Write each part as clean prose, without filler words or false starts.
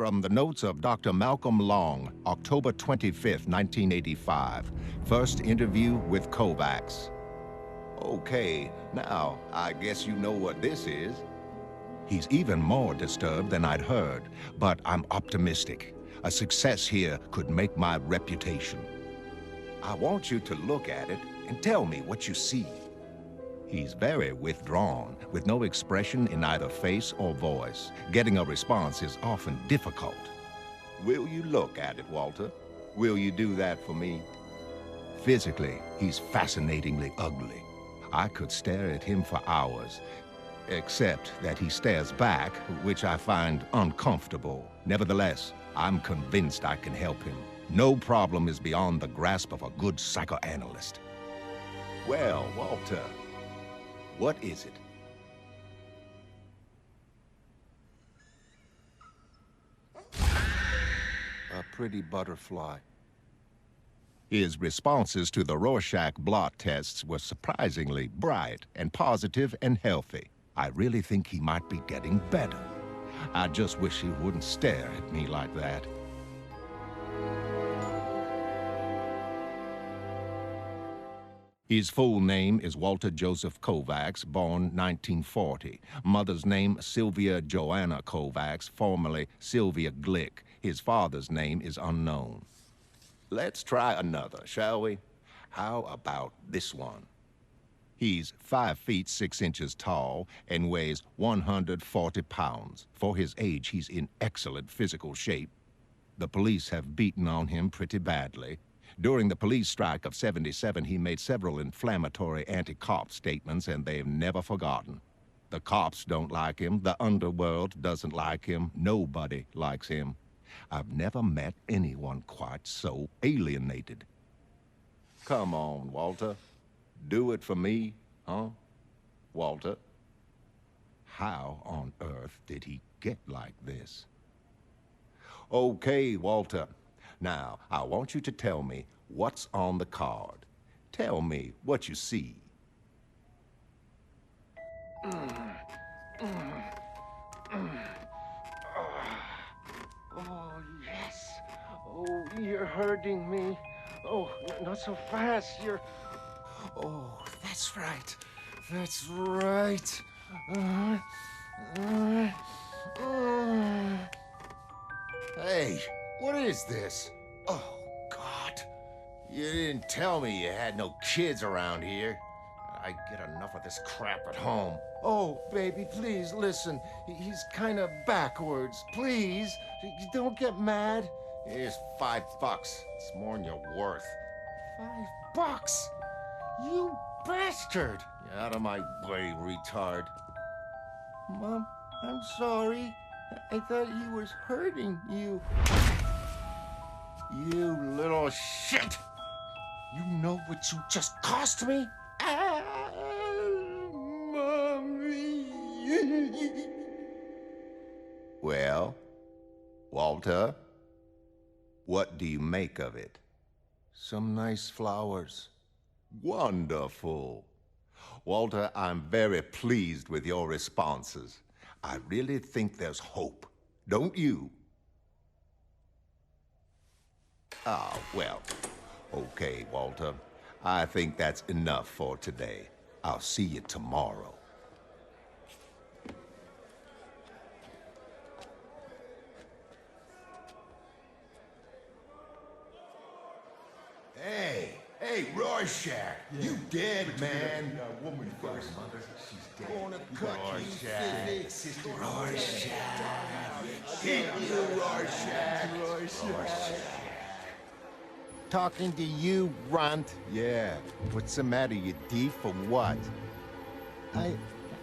From the notes of Dr. Malcolm Long, October 25th, 1985. First interview with Kovacs. Okay, now, I guess you know what this is. He's even more disturbed than I'd heard, but I'm optimistic. A success here could make my reputation. I want you to look at it and tell me what you see. He's very withdrawn, with no expression in either face or voice. Getting a response is often difficult. Will you look at it, Walter? Will you do that for me? Physically, he's fascinatingly ugly. I could stare at him for hours, except that he stares back, which I find uncomfortable. Nevertheless, I'm convinced I can help him. No problem is beyond the grasp of a good psychoanalyst. Well, Walter, what is it? A pretty butterfly. His responses to the Rorschach blot tests were surprisingly bright and positive and healthy. I really think he might be getting better. I just wish he wouldn't stare at me like that. His full name is Walter Joseph Kovacs, born 1940. Mother's name, Sylvia Joanna Kovacs, formerly Sylvia Glick. His father's name is unknown. Let's try another, shall we? How about this one? He's 5 feet 6 inches tall and weighs 140 pounds. For his age, he's in excellent physical shape. The police have beaten on him pretty badly. During the police strike of '77, he made several inflammatory anti-cop statements, and they've never forgotten. The cops don't like him, the underworld doesn't like him, nobody likes him. I've never met anyone quite so alienated. Come on, Walter. Do it for me, huh? Walter? How on earth did he get like this? Okay, Walter. Now, I want you to tell me what's on the card. Tell me what you see. Oh, yes. Oh, you're hurting me. Oh, not so fast. You're... Oh, that's right. That's right. Hey, what is this? Oh, God. You didn't tell me you had no kids around here. I get enough of this crap at home. Oh, baby, please, listen. He's kind of backwards. Please, don't get mad. Here's $5. It's more than you're worth. $5? You bastard! Get out of my way, retard. Mom, I'm sorry. I thought he was hurting you. You little shit! You know what you just cost me? Mommy. Well, Walter, what do you make of it? Some nice flowers. Wonderful. Walter, I'm very pleased with your responses. I really think there's hope, don't you? Ah, well, okay, Walter. I think that's enough for today. I'll see you tomorrow. Hey, Rorschach, you dead, man. Woman first, mother. She's dead. Gonna cut you, Sissy. Rorschach. Hit you, Rorschach. Talking to you, runt. Yeah, what's the matter, you thief, or what? I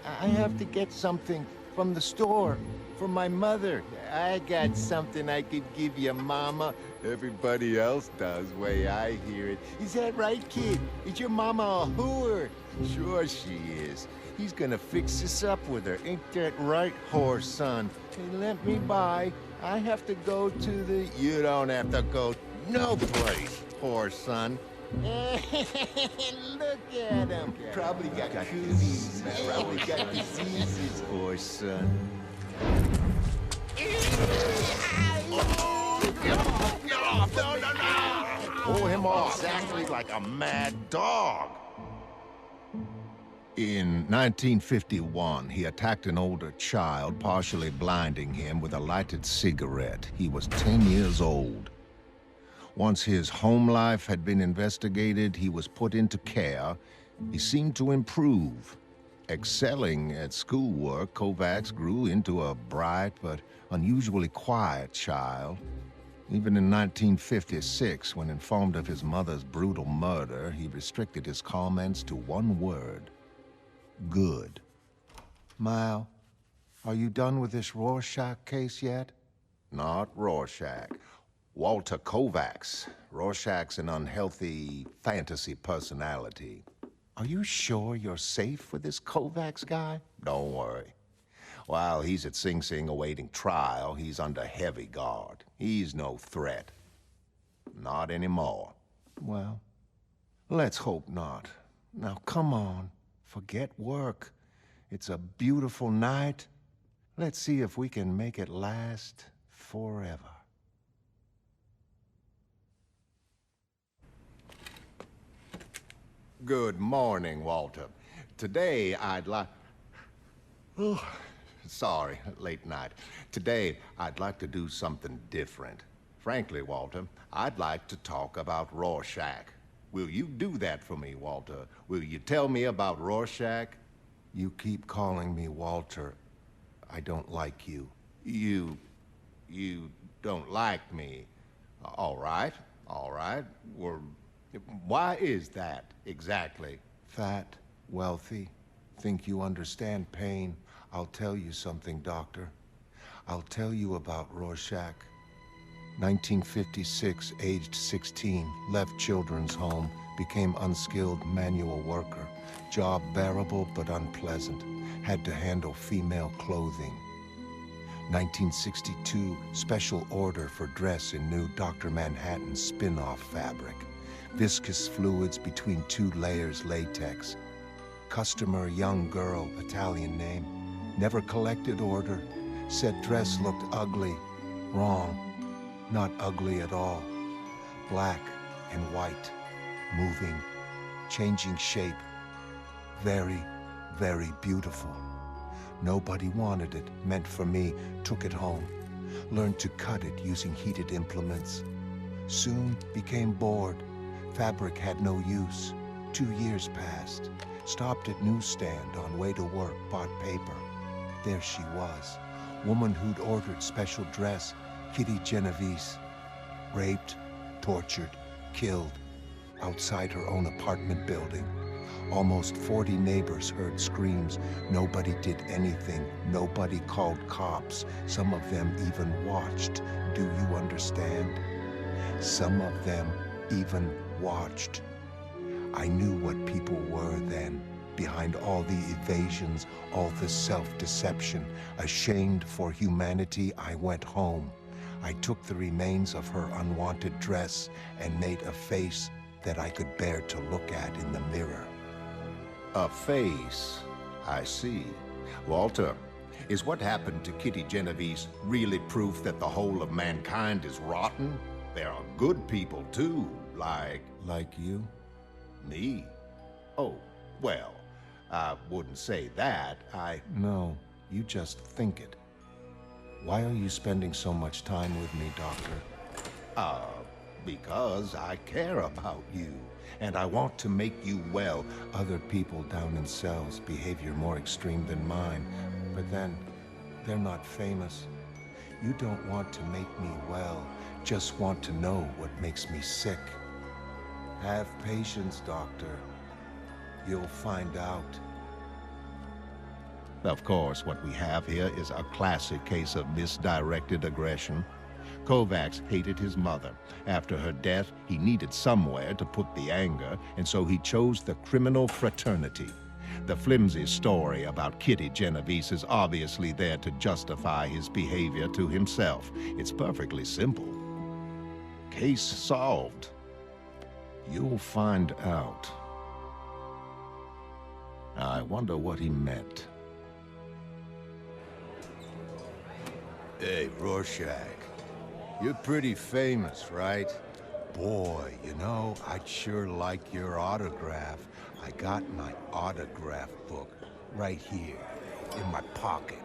have to get something from the store for my mother. I got something I could give you, Mama. Everybody else does, way I hear it. Is that right, kid? Is your mama a hooer? Sure she is. He's gonna fix this up with her. Ain't that right, whore son? Hey, let me by. I have to go to the... You don't have to go no place, whore son. Look at him. Probably got cooties. Probably got diseases, Poor son. tore him off exactly like a mad dog. In 1951, he attacked an older child, partially blinding him with a lighted cigarette. He was 10 years old. Once his home life had been investigated, he was put into care. He seemed to improve. Excelling at schoolwork, Kovacs grew into a bright but unusually quiet child. Even in 1956, when informed of his mother's brutal murder, he restricted his comments to one word: good. Mal, are you done with this Rorschach case yet? Not Rorschach. Walter Kovacs. Rorschach's an unhealthy fantasy personality. Are you sure you're safe with this Kovacs guy? Don't worry. While he's at Sing Sing awaiting trial, he's under heavy guard. He's no threat. Not anymore. Well, let's hope not. Now, come on. Forget work. It's a beautiful night. Let's see if we can make it last forever. Good morning, Walter. Today, I'd like... Oh, sorry, late night. Today, I'd like to do something different. Frankly, Walter, I'd like to talk about Rorschach. Will you do that for me, Walter? Will you tell me about Rorschach? You keep calling me Walter. I don't like you. You don't like me. All right. Well, why is that, exactly? Fat, wealthy, think you understand pain. I'll tell you something, Doctor. I'll tell you about Rorschach. 1956, aged 16, left children's home, became unskilled manual worker. Job bearable but unpleasant. Had to handle female clothing. 1962, special order for dress in new Dr. Manhattan spin-off fabric. Viscous fluids between 2 layers latex. Customer, young girl, Italian name. Never collected order. Said dress looked ugly. Wrong. Not ugly at all. Black and white. Moving. Changing shape. Very, very beautiful. Nobody wanted it. Meant for me. Took it home. Learned to cut it using heated implements. Soon became bored. Fabric had no use. 2 years passed. Stopped at newsstand on way to work, bought paper. There she was. Woman who'd ordered special dress, Kitty Genovese. Raped, tortured, killed. Outside her own apartment building. Almost 40 neighbors heard screams. Nobody did anything. Nobody called cops. Some of them even watched. Do you understand? Some of them even watched. I knew what people were then. Behind all the evasions, all the self-deception. Ashamed for humanity, I went home. I took the remains of her unwanted dress and made a face that I could bear to look at in the mirror. A face. I see. Walter, is what happened to Kitty Genovese really proof that the whole of mankind is rotten? There are good people, too, like... Like you? Me? Oh, well, I wouldn't say that. No, you just think it. Why are you spending so much time with me, Doctor? Because I care about you, and I want to make you well. Other people down in cells, behavior more extreme than mine, but then, they're not famous. You don't want to make me well, just want to know what makes me sick. Have patience, Doctor. You'll find out. Of course, what we have here is a classic case of misdirected aggression. Kovacs hated his mother. After her death, he needed somewhere to put the anger, and so he chose the criminal fraternity. The flimsy story about Kitty Genovese is obviously there to justify his behavior to himself. It's perfectly simple. Case solved. You'll find out. I wonder what he meant. Hey, Rorschach. You're pretty famous, right? boy, you know, I'd sure like your autograph. I got my autograph book right here in my pocket.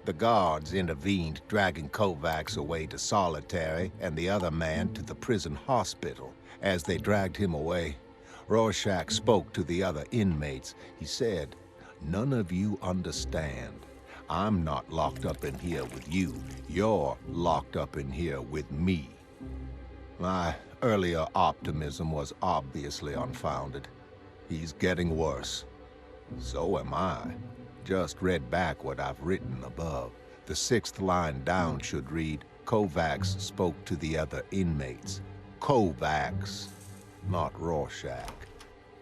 The guards intervened, dragging Kovacs away to solitary and the other man to the prison hospital. As they dragged him away, Rorschach spoke to the other inmates. He said, "None of you understand. I'm not locked up in here with you. You're locked up in here with me." My earlier optimism was obviously unfounded. He's getting worse. So am I. Just read back what I've written above. The 6th line down should read, "Kovacs spoke to the other inmates." Kovacs, not Rorschach.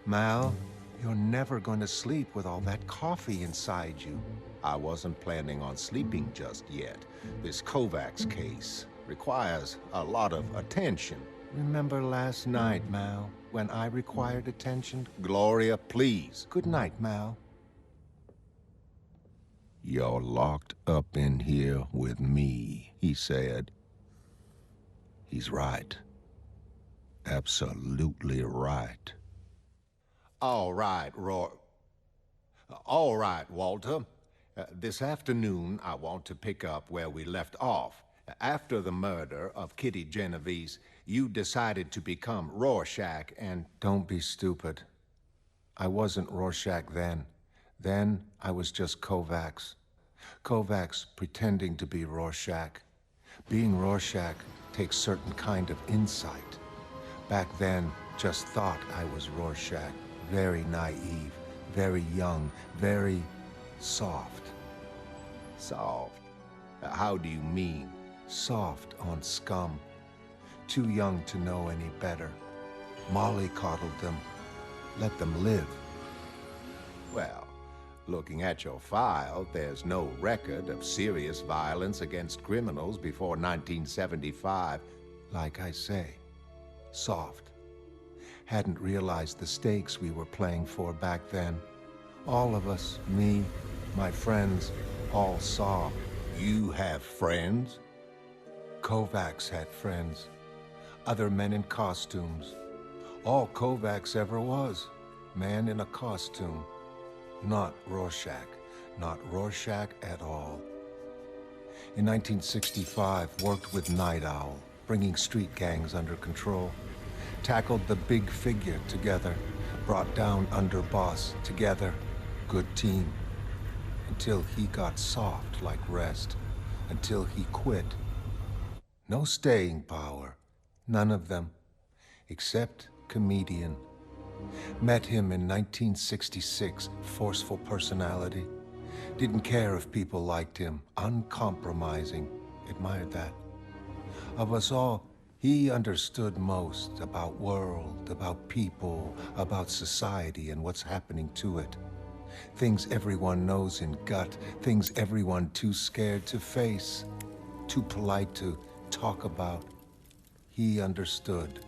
Mal, you're never going to sleep with all that coffee inside you. I wasn't planning on sleeping just yet. This Kovacs case requires a lot of attention. Remember last night, Mal, when I required attention? Gloria, please. Good night, Mal. "You're locked up in here with me," he said. He's right. Absolutely right. All right, All right, Walter. This afternoon, I want to pick up where we left off. After the murder of Kitty Genovese, you decided to become Rorschach and... Don't be stupid. I wasn't Rorschach then. Then, I was just Kovacs. Kovacs pretending to be Rorschach. Being Rorschach takes certain kind of insight. Back then, just thought I was Rorschach. Very naive, very young, very soft. Soft? How do you mean? Soft on scum. Too young to know any better. Molly coddled them. Let them live. Well, looking at your file, there's no record of serious violence against criminals before 1975. Like I say, soft. Hadn't realized the stakes we were playing for back then. All of us, me, my friends, all saw. You have friends? Kovacs had friends. Other men in costumes. All Kovacs ever was. Man in a costume. Not Rorschach. Not Rorschach at all. In 1965, worked with Night Owl, bringing street gangs under control. Tackled the big figure together. Brought down underboss together. Good team. Until he got soft like rest. Until he quit. No staying power. None of them. Except comedian. Met him in 1966, forceful personality. Didn't care if people liked him, uncompromising. Admired that. Of us all, he understood most about world, about people, about society and what's happening to it. Things everyone knows in gut, things everyone too scared to face, too polite to talk about. He understood.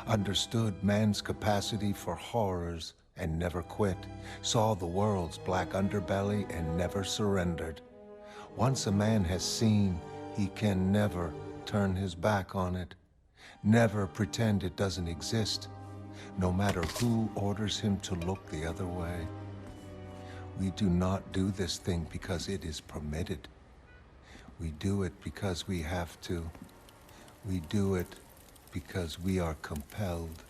Understood man's capacity for horrors and never quit. Saw the world's black underbelly and never surrendered. Once a man has seen, he can never turn his back on it. Never pretend it doesn't exist, no matter who orders him to look the other way. We do not do this thing because it is permitted. We do it because we have to. We do it because we are compelled.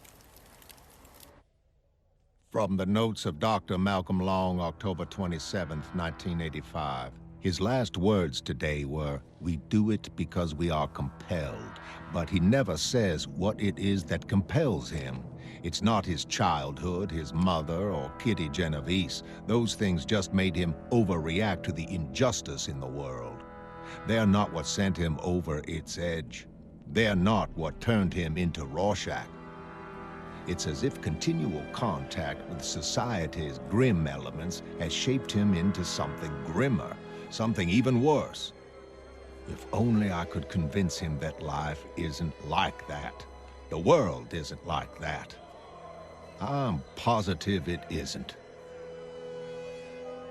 From the notes of Dr. Malcolm Long, October 27, 1985. His last words today were, "We do it because we are compelled." But he never says what it is that compels him. It's not his childhood, his mother, or Kitty Genovese. Those things just made him overreact to the injustice in the world. They're not what sent him over its edge. They're not what turned him into Rorschach. It's as if continual contact with society's grim elements has shaped him into something grimmer, something even worse. If only I could convince him that life isn't like that. The world isn't like that. I'm positive it isn't.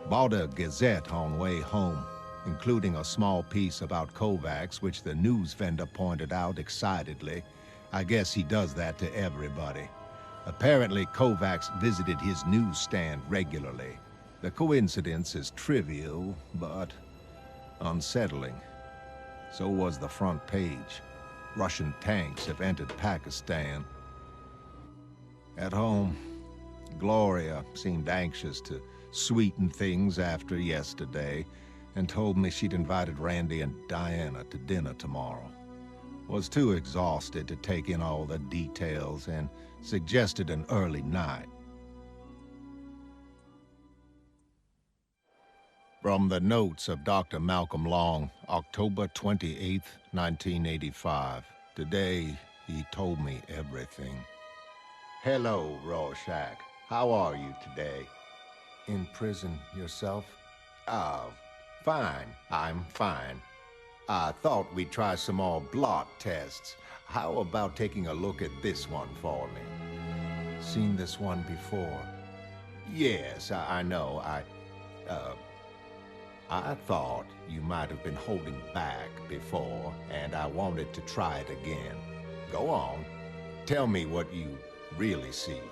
Bought a Gazette on way home, including a small piece about Kovacs, which the news vendor pointed out excitedly. I guess he does that to everybody. Apparently, Kovacs visited his newsstand regularly. The coincidence is trivial, but unsettling. So was the front page. Russian tanks have entered Pakistan. At home, Gloria seemed anxious to sweeten things after yesterday and told me she'd invited Randy and Diana to dinner tomorrow. Was too exhausted to take in all the details and suggested an early night. From the notes of Dr. Malcolm Long, October 28th, 1985. Today, he told me everything. Hello, Rorschach. How are you today? In prison, yourself? Oh, fine. I'm fine. I thought we'd try some more blot tests. How about taking a look at this one for me? Seen this one before? Yes, I know. I thought you might have been holding back before, and I wanted to try it again. Go on. Tell me what you really see.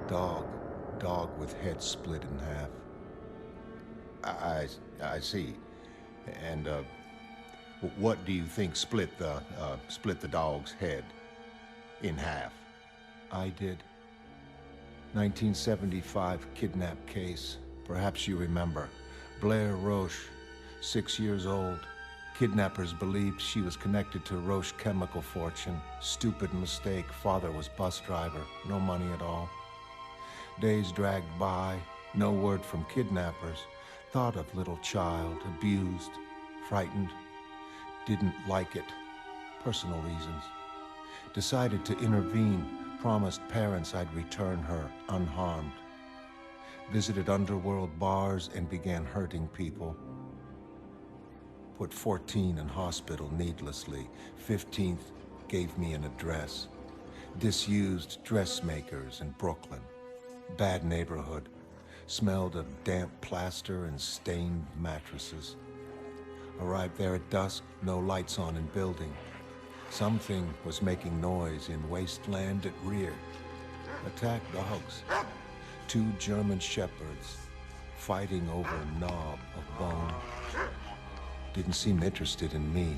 Dog with head split in half. I see. And, what do you think split the dog's head in half? I did. 1975 kidnap case. Perhaps you remember. Blair Roche, 6 years old. Kidnappers believed she was connected to Roche chemical fortune. Stupid mistake. Father was bus driver. No money at all. Days dragged by. No word from kidnappers. Thought of little child, abused, frightened. Didn't like it. Personal reasons. Decided to intervene. Promised parents I'd return her unharmed. Visited underworld bars and began hurting people. Put 14 in hospital needlessly. 15th gave me an address. Disused dressmakers in Brooklyn. Bad neighborhood. Smelled of damp plaster and stained mattresses. Arrived there at dusk, no lights on in building. Something was making noise in wasteland at rear. Attacked dogs. 2 German shepherds fighting over a knob of bone. Didn't seem interested in me.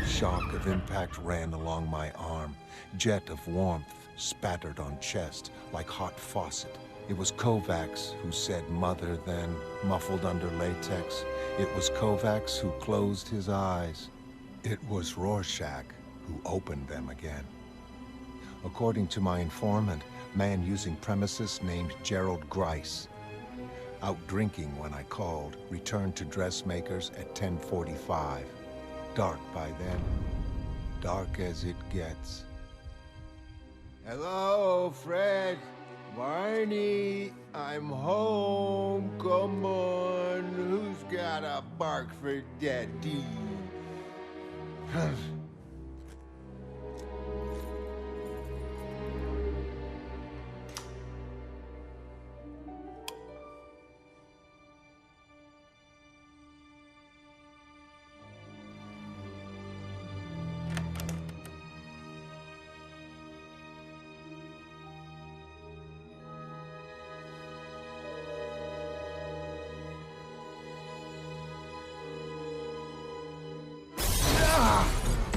Shock of impact ran along my arm. Jet of warmth spattered on chest like hot faucet. It was Kovacs who said mother then, muffled under latex. It was Kovacs who closed his eyes. It was Rorschach who opened them again. According to my informant, man using premises named Gerald Grice. Out drinking when I called, returned to dressmakers at 10:45. Dark by then. Dark as it gets. Hello, Fred. Barney, I'm home. Come on. Who's got a bark for Daddy?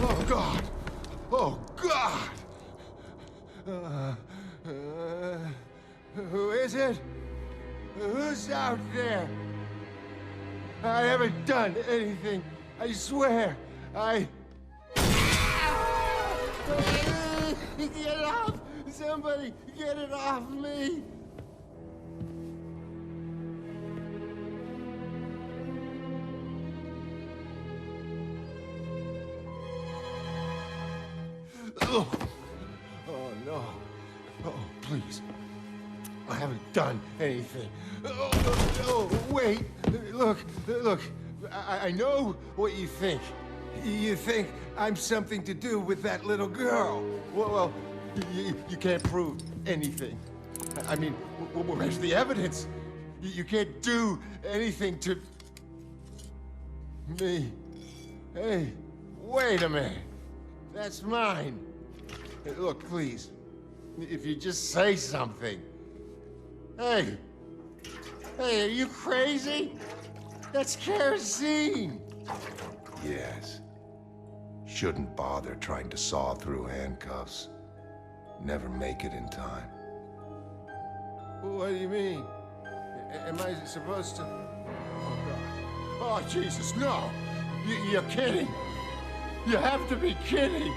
Oh, God! Oh, God! Who is it? Who's out there? I haven't done anything. I swear. Get off! Somebody get it off me! Oh, no. Oh, please. I haven't done anything. Oh, wait. Look. I know what you think. You think I'm something to do with that little girl. Well, you can't prove anything. I mean, where's the evidence? You can't do anything to me. Hey, wait a minute. That's mine. Hey, look, please. If you just say something. Hey, are you crazy? That's kerosene. Yes. Shouldn't bother trying to saw through handcuffs. Never make it in time. What do you mean? Am I supposed to? Oh, God. Oh, Jesus, no! You're kidding! You have to be kidding!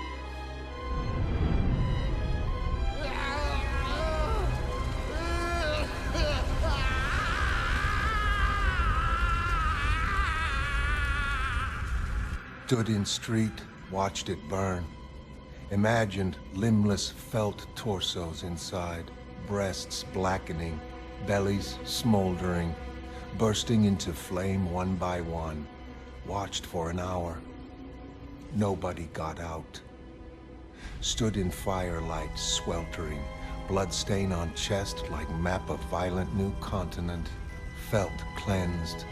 Stood in street, watched it burn. Imagined limbless felt torsos inside, breasts blackening, bellies smoldering, bursting into flame one by one. Watched for an hour. Nobody got out. Stood in firelight, sweltering, bloodstain on chest like map of violent new continent. Felt cleansed,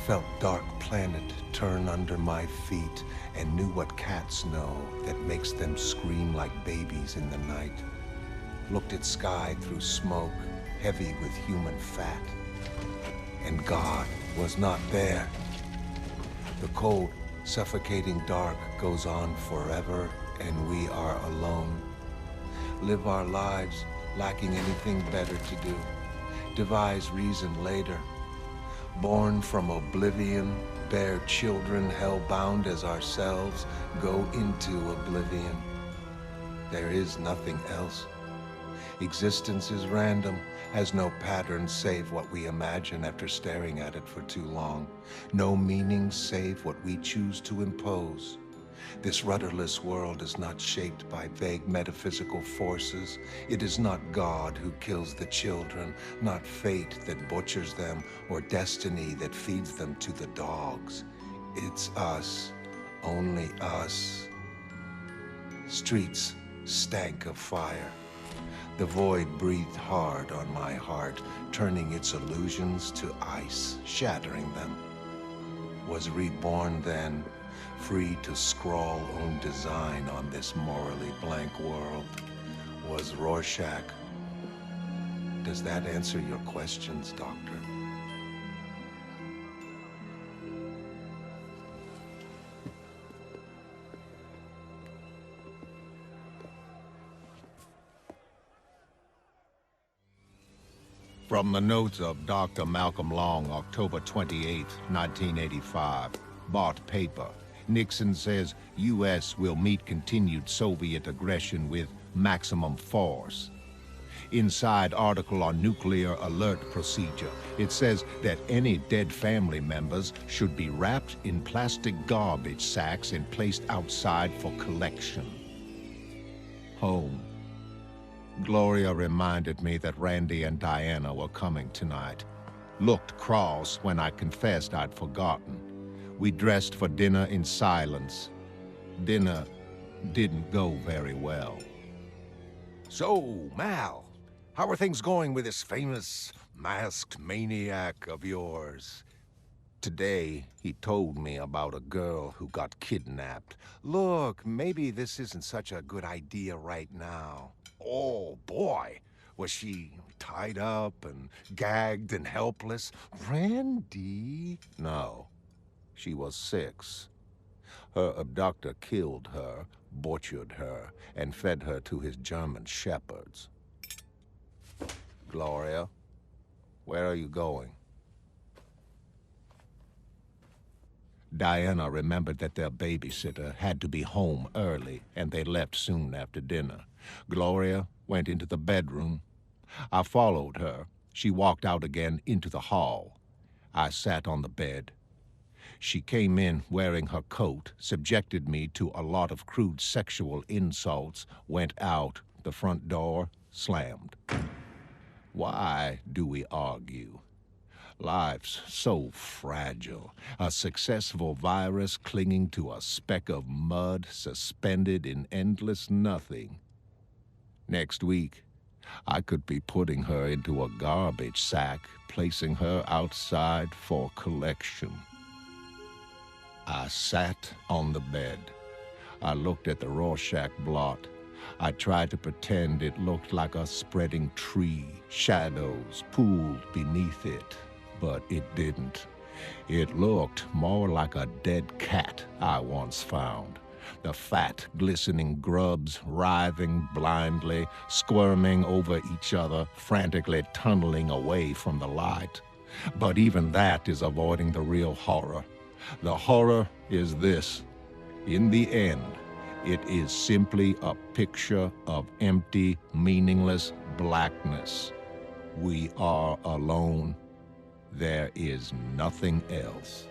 felt dark planet turn under my feet, and knew what cats know that makes them scream like babies in the night. Looked at sky through smoke, heavy with human fat. And God was not there. The cold, suffocating dark goes on forever, and we are alone. Live our lives lacking anything better to do. Devise reason later. Born from oblivion, bear children hell-bound as ourselves, go into oblivion. There is nothing else. Existence is random, has no pattern save what we imagine after staring at it for too long. No meaning save what we choose to impose. This rudderless world is not shaped by vague metaphysical forces. It is not God who kills the children, not fate that butchers them, or destiny that feeds them to the dogs. It's us, only us. Streets stank of fire. The void breathed hard on my heart, turning its illusions to ice, shattering them. Was reborn then, free to scrawl own design on this morally blank world. Was Rorschach. Does that answer your questions, Doctor? From the notes of Dr. Malcolm Long, October 28, 1985. Bought paper. Nixon says U.S. will meet continued Soviet aggression with maximum force. Inside article on nuclear alert procedure, it says that any dead family members should be wrapped in plastic garbage sacks and placed outside for collection. Home. Gloria reminded me that Randy and Diana were coming tonight. Looked cross when I confessed I'd forgotten. We dressed for dinner in silence. Dinner didn't go very well. So, Mal, how are things going with this famous masked maniac of yours? Today, he told me about a girl who got kidnapped. Look, maybe this isn't such a good idea right now. Oh, boy. Was she tied up and gagged and helpless? Randy? No. She was 6. Her abductor killed her, butchered her, and fed her to his German shepherds. Gloria, where are you going? Diana remembered that their babysitter had to be home early, and they left soon after dinner. Gloria went into the bedroom. I followed her. She walked out again into the hall. I sat on the bed. She came in wearing her coat, subjected me to a lot of crude sexual insults, went out, the front door slammed. Why do we argue? Life's so fragile, a successful virus clinging to a speck of mud suspended in endless nothing. Next week, I could be putting her into a garbage sack, placing her outside for collection. I sat on the bed. I looked at the Rorschach blot. I tried to pretend it looked like a spreading tree, shadows pooled beneath it. But it didn't. It looked more like a dead cat I once found. The fat, glistening grubs writhing blindly, squirming over each other, frantically tunneling away from the light. But even that is avoiding the real horror. The horror is this. In the end, it is simply a picture of empty, meaningless blackness. We are alone. There is nothing else.